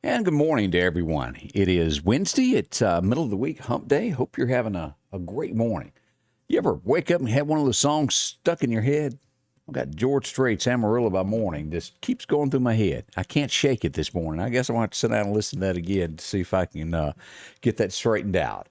And good morning to everyone. It is Wednesday. It's middle of the week, hump day. Hope you're having a great morning. You ever wake up and have one of those songs stuck in your head? I've got George Strait's Amarillo by Morning. This keeps going through my head. I can't shake it this morning. I guess I'm going to have to sit down and listen to that again to see if I can get that straightened out.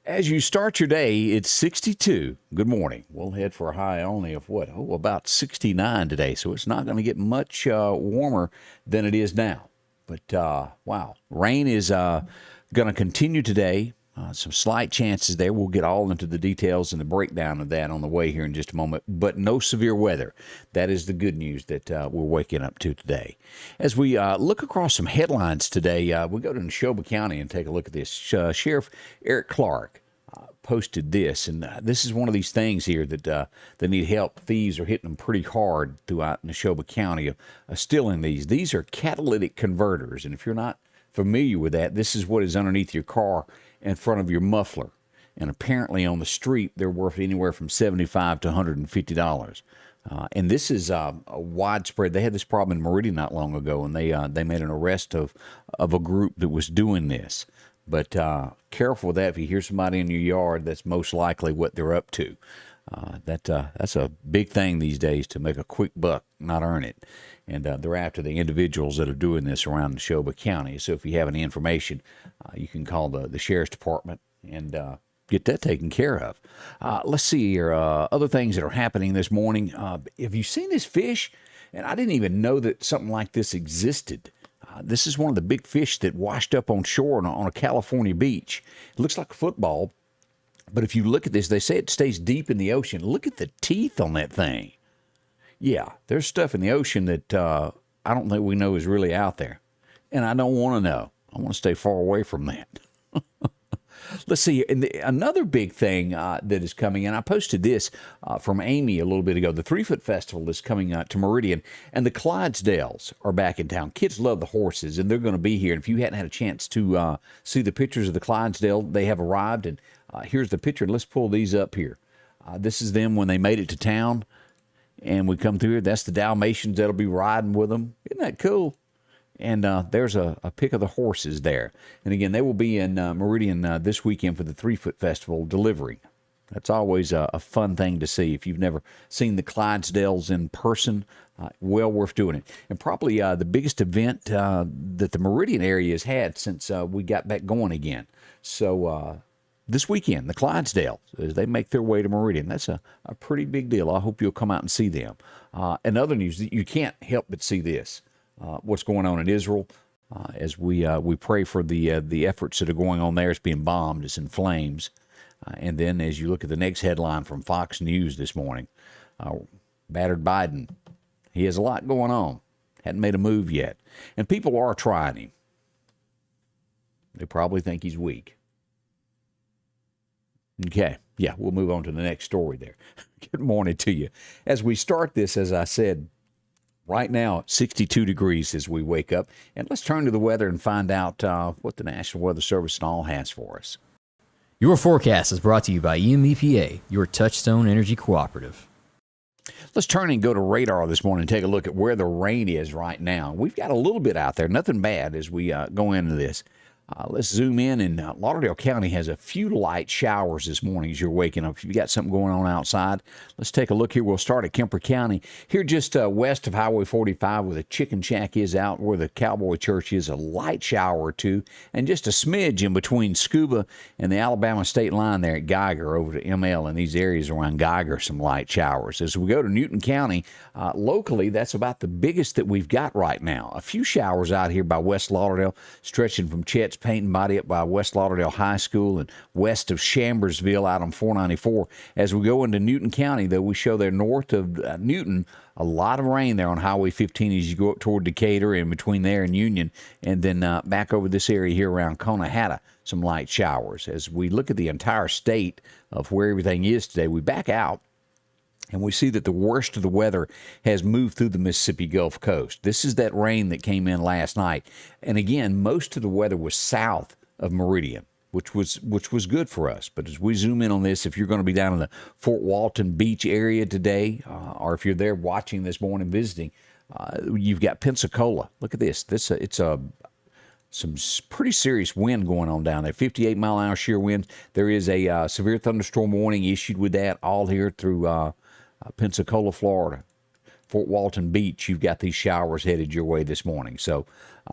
As you start your day, it's 62. Good morning. We'll head for a high only of about 69 today. So it's not going to get much warmer than it is now. But, wow, rain is going to continue today. Some slight chances there. We'll get all into the details and the breakdown of that on the way here in just a moment. But no severe weather. That is the good news that we're waking up to today. As we look across some headlines today, we go to Neshoba County and take a look at this. Sheriff Eric Clark posted this, and this is one of these things here that need help. Thieves are hitting them pretty hard throughout Neshoba County of stealing these. These are catalytic converters, and if you're not familiar with that, this is what is underneath your car in front of your muffler. And apparently on the street, they're worth anywhere from $75 to $150. And this is a widespread. They had this problem in Meridian not long ago, and they made an arrest of a group that was doing this. But careful with that. If you hear somebody in your yard, that's most likely what they're up to. That's a big thing these days, to make a quick buck, not earn it. And they're after the individuals that are doing this around Neshoba County. So if you have any information, you can call the Sheriff's Department and get that taken care of. Let's see here. Other things that are happening this morning. Have you seen this fish? And I didn't even know that something like this existed. This is one of the big fish that washed up on shore on a California beach. It looks like a football, but if you look at this, they say it stays deep in the ocean. Look at the teeth on that thing. Yeah, there's stuff in the ocean that I don't think we know is really out there, and I don't want to know. I want to stay far away from that. Let's see. And another big thing that is coming, and I posted this from Amy a little bit ago. The 3-Foot Festival is coming to Meridian, and the Clydesdales are back in town. Kids love the horses, and they're going to be here. And if you hadn't had a chance to see the pictures of the Clydesdale, they have arrived. And here's the picture. Let's pull these up here. This is them when they made it to town, and we come through here. That's the Dalmatians that'll be riding with them. Isn't that cool? And there's a pic of the horses there. And again, they will be in Meridian this weekend for the 3-Foot Festival delivering. That's always a fun thing to see. If you've never seen the Clydesdales in person, well worth doing it. And probably the biggest event that the Meridian area has had since we got back going again. So this weekend, the Clydesdales, as they make their way to Meridian, that's a pretty big deal. I hope you'll come out and see them. And other news, you can't help but see this. What's going on in Israel, as we pray for the efforts that are going on there. It's being bombed. It's in flames. And then as you look at the next headline from Fox News this morning, battered Biden. He has a lot going on. Hadn't made a move yet. And people are trying him. They probably think he's weak. Okay. Yeah, we'll move on to the next story there. Good morning to you. As we start this, as I said, right now, 62 degrees as we wake up. And let's turn to the weather and find out what the National Weather Service and all has for us. Your forecast is brought to you by EMEPA, your Touchstone Energy Cooperative. Let's turn and go to radar this morning and take a look at where the rain is right now. We've got a little bit out there, nothing bad as we go into this. Let's zoom in, and Lauderdale County has a few light showers this morning as you're waking up. If you've got something going on outside, let's take a look here. We'll start at Kemper County. Here just west of Highway 45 where the Chicken Shack is out, where the Cowboy Church is, a light shower or two, and just a smidge in between Scuba and the Alabama state line there at Geiger over to ML, and these areas around Geiger, some light showers. As we go to Newton County, locally, that's about the biggest that we've got right now. A few showers out here by West Lauderdale, stretching from Chet's Paint and Body up by West Lauderdale High School and west of Chambersville out on 494. As we go into Newton County, though, we show there north of Newton, a lot of rain there on Highway 15 as you go up toward Decatur and between there and Union, and then back over this area here around Conahatta, some light showers. As we look at the entire state of where everything is today, we back out and we see that the worst of the weather has moved through the Mississippi Gulf Coast. This is that rain that came in last night. And again, most of the weather was south of Meridian, which was good for us. But as we zoom in on this, if you're going to be down in the Fort Walton Beach area today, or if you're there watching this morning visiting, you've got Pensacola. Look at this. It's a some pretty serious wind going on down there. 58-mile-an-hour shear winds. There is a severe thunderstorm warning issued with that all here through Pensacola, Florida. Fort Walton Beach, you've got these showers headed your way this morning. So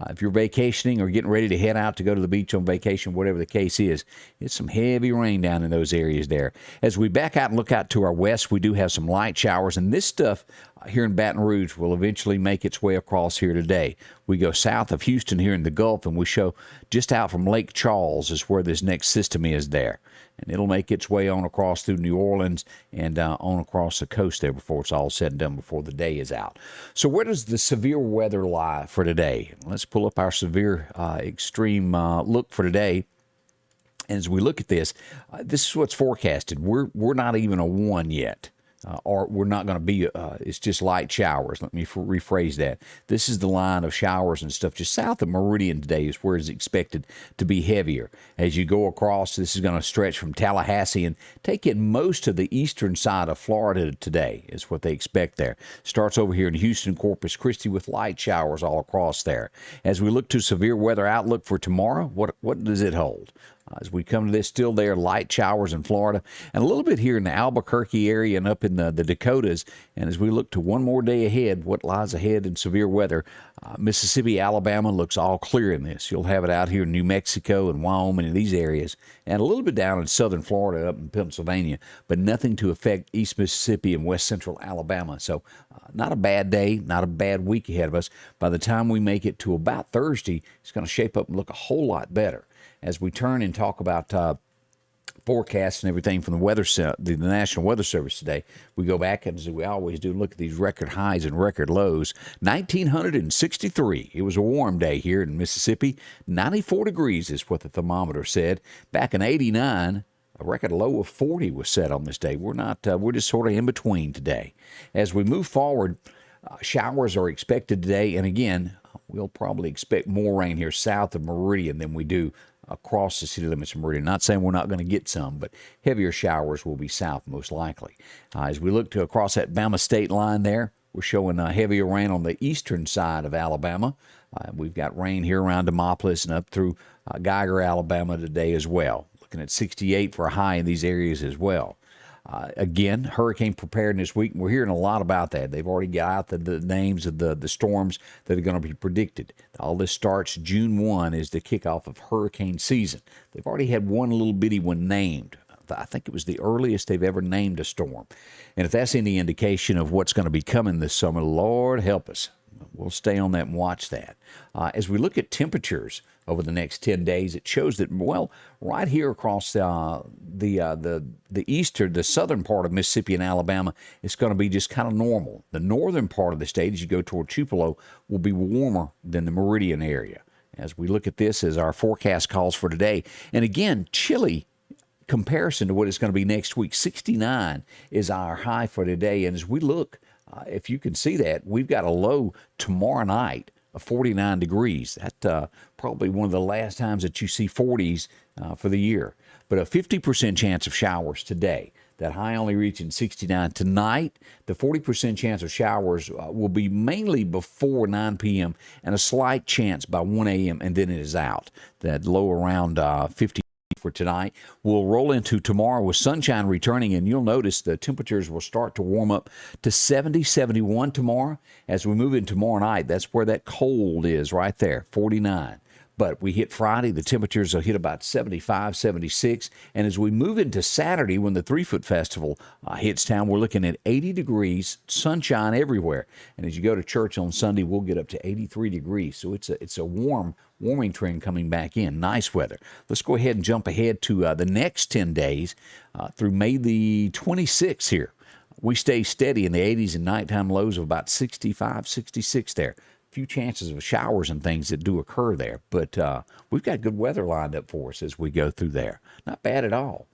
if you're vacationing or getting ready to head out to go to the beach on vacation, whatever the case is, it's some heavy rain down in those areas there. As we back out and look out to our west, we do have some light showers, and this stuff here in Baton Rouge will eventually make its way across here today. We go south of Houston here in the Gulf, and we show just out from Lake Charles is where this next system is there. And it'll make its way on across through New Orleans and on across the coast there before it's all said and done, before the day is out. So where does the severe weather lie for today? Let's pull up our severe extreme look for today. And as we look at this, this is what's forecasted. We're not even a 1 yet. Or we're not going to be, it's just light showers. Let me rephrase that. This is the line of showers and stuff just south of Meridian today is where it's expected to be heavier. As you go across, this is going to stretch from Tallahassee and take in most of the eastern side of Florida today is what they expect there. Starts over here in Houston, Corpus Christi with light showers all across there. As we look to severe weather outlook for tomorrow, what does it hold? As we come to this, still there, light showers in Florida, and a little bit here in the Albuquerque area and up in the Dakotas. And as we look to one more day ahead, what lies ahead in severe weather, Mississippi, Alabama looks all clear in this. You'll have it out here in New Mexico and Wyoming and these areas, and a little bit down in southern Florida up in Pennsylvania, but nothing to affect East Mississippi and west central Alabama. So not a bad day, not a bad week ahead of us. By the time we make it to about Thursday, it's going to shape up and look a whole lot better. As we turn and talk about forecasts and everything from the National Weather Service today, we go back and, as we always do, look at these record highs and record lows. 1963, it was a warm day here in Mississippi. 94 degrees is what the thermometer said. Back in 89, a record low of 40 was set on this day. We're just sort of in between today. As we move forward, showers are expected today, and again, we'll probably expect more rain here south of Meridian than we do across the city limits of Meridian. Not saying we're not going to get some, but heavier showers will be south most likely. As we look to across that Bama state line there, we're showing heavier rain on the eastern side of Alabama. We've got rain here around Demopolis and up through Geiger, Alabama today as well. Looking at 68 for a high in these areas as well. Again, hurricane preparedness week. We're hearing a lot about that. They've already got out the names of the storms that are going to be predicted. All this starts June 1 is the kickoff of hurricane season. They've already had one little bitty one named. I think it was the earliest they've ever named a storm. And if that's any indication of what's going to be coming this summer, Lord help us. We'll stay on that and watch that. As we look at temperatures over the next 10 days, it shows that, well, right here across the southern part of Mississippi and Alabama, it's going to be just kind of normal. The northern part of the state, as you go toward Tupelo, will be warmer than the Meridian area. As we look at this as our forecast calls for today, and again, chilly comparison to what it's going to be next week. 69 is our high for today, and as we look, if you can see that, we've got a low tomorrow night of 49 degrees. That's probably one of the last times that you see 40s for the year. But a 50% chance of showers today. That high only reaching 69 tonight. The 40% chance of showers will be mainly before 9 p.m. and a slight chance by 1 a.m. and then it is out. That low around 50 for tonight. We'll roll into tomorrow with sunshine returning, and you'll notice the temperatures will start to warm up to 70, 71 tomorrow. As we move in tomorrow night, that's where that cold is right there, 49. But we hit Friday, the temperatures will hit about 75, 76. And as we move into Saturday, when the 3-Foot Festival hits town, we're looking at 80 degrees, sunshine everywhere. And as you go to church on Sunday, we'll get up to 83 degrees. So it's a warming trend coming back in. Nice weather. Let's go ahead and jump ahead to the next 10 days through May the 26th here. We stay steady in the 80s and nighttime lows of about 65, 66 there. Few chances of showers and things that do occur there, but we've got good weather lined up for us as we go through there. Not bad at all.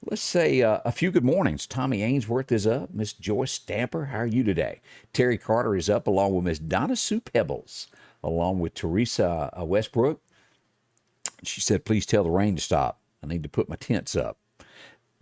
Let's say a few good mornings. Tommy Ainsworth is up. Miss Joyce Stamper, how are you today? Terry Carter is up along with Miss Donna Sue Pebbles, along with Teresa Westbrook. She said, please tell the rain to stop. I need to put my tents up.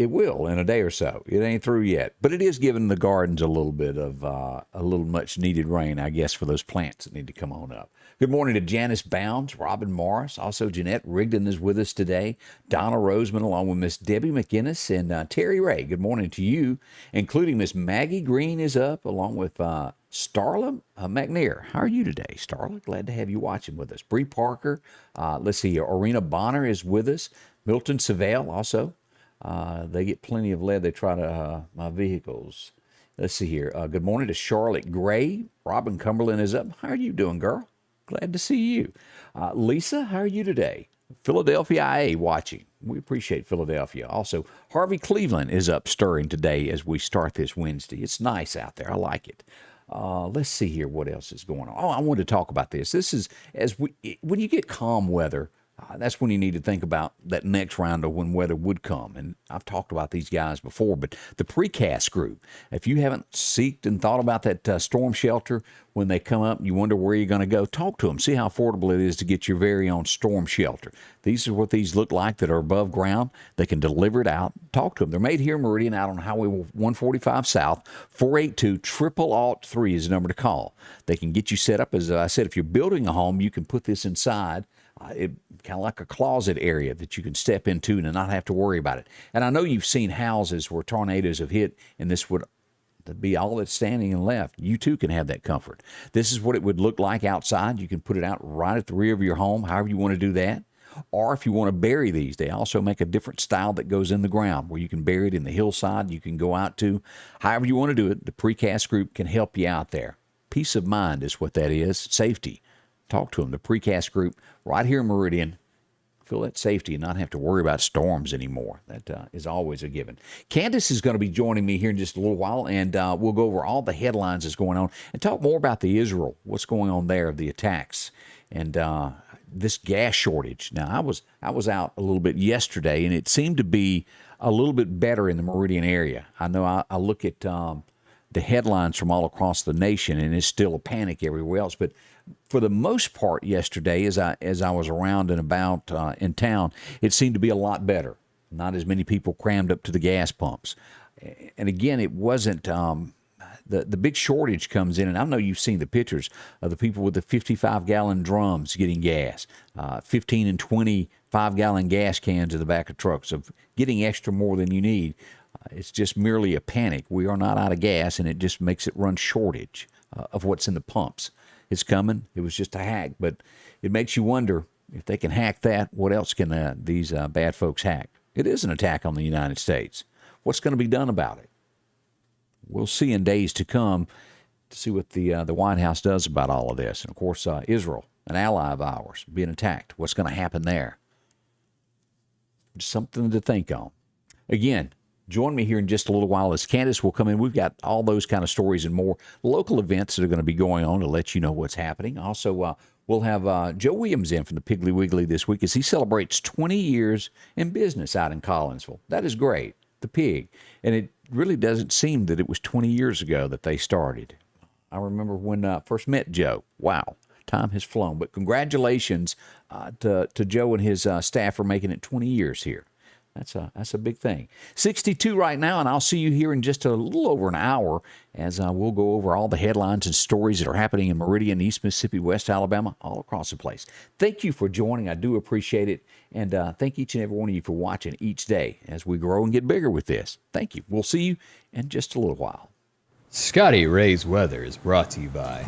It will in a day or so. It ain't through yet, but it is giving the gardens a little bit of a little much needed rain, I guess, for those plants that need to come on up. Good morning to Janice Bounds, Robin Morris, also Jeanette Rigdon is with us today, Donna Roseman, along with Miss Debbie McInnes and Terry Ray. Good morning to you, including Miss Maggie Green is up, along with Starla McNair. How are you today, Starla? Glad to have you watching with us. Bree Parker, let's see here. Arena Bonner is with us. Milton Savelle also. They get plenty of lead. They try to my vehicles. Let's see here. Good morning to Charlotte Gray. Robin Cumberland is up. How are you doing, girl? Glad to see you. Lisa, how are you today? Philadelphia IA watching. We appreciate Philadelphia. Also, Harvey Cleveland is up stirring today as we start this Wednesday. It's nice out there. I like it. Let's see here what else is going on. Oh, I wanted to talk about this. This is when you get calm weather, that's when you need to think about that next round of when weather would come. And I've talked about these guys before, but the precast group, if you haven't seeked and thought about that storm shelter, when they come up, you wonder where you're going to go, talk to them. See how affordable it is to get your very own storm shelter. These are what these look like that are above ground. They can deliver it out. Talk to them. They're made here in Meridian out on Highway 145 South. 482-0003 is the number to call. They can get you set up. As I said, if you're building a home, you can put this inside. It kind of like a closet area that you can step into and not have to worry about it. And I know you've seen houses where tornadoes have hit, and this would be all that's standing and left. You too can have that comfort. This is what it would look like outside. You can put it out right at the rear of your home, however you want to do that. Or if you want to bury these, they also make a different style that goes in the ground where you can bury it in the hillside. You can go out to, however you want to do it. The precast group can help you out there. Peace of mind is what that is. Safety. Talk to them. The precast group right here in Meridian. Feel that safety and not have to worry about storms anymore. That is always a given. Candace is going to be joining me here in just a little while, and we'll go over all the headlines that's going on and talk more about the Israel, what's going on there, the attacks, and this gas shortage. Now, I was out a little bit yesterday, and it seemed to be a little bit better in the Meridian area. I know I look at the headlines from all across the nation, and it's still a panic everywhere else, but for the most part yesterday, as I was around and about in town, it seemed to be a lot better. Not as many people crammed up to the gas pumps. And again, it wasn't the big shortage comes in, and I know you've seen the pictures of the people with the 55-gallon drums getting gas, 15 and 25-gallon gas cans in the back of trucks, of getting extra more than you need. It's just merely a panic. We are not out of gas, and it just makes it run shortage of what's in the pumps. It's coming. It was just a hack, but it makes you wonder if they can hack that, what else can these bad folks hack? It is an attack on the United States. What's going to be done about it? We'll see in days to come to see what the White House does about all of this. And, of course, Israel, an ally of ours, being attacked. What's going to happen there? Just something to think on. Again, join me here in just a little while as Candace will come in. We've got all those kind of stories and more local events that are going to be going on to let you know what's happening. Also, we'll have Joe Williams in from the Piggly Wiggly this week as he celebrates 20 years in business out in Collinsville. That is great, the pig. And it really doesn't seem that it was 20 years ago that they started. I remember when I first met Joe. Wow, time has flown. But congratulations to Joe and his staff for making it 20 years here. That's a big thing. 62 right now, and I'll see you here in just a little over an hour as we'll go over all the headlines and stories that are happening in Meridian, East Mississippi, West Alabama, all across the place. Thank you for joining. I do appreciate it, and thank each and every one of you for watching each day as we grow and get bigger with this. Thank you. We'll see you in just a little while. Scotty Ray's Weather is brought to you by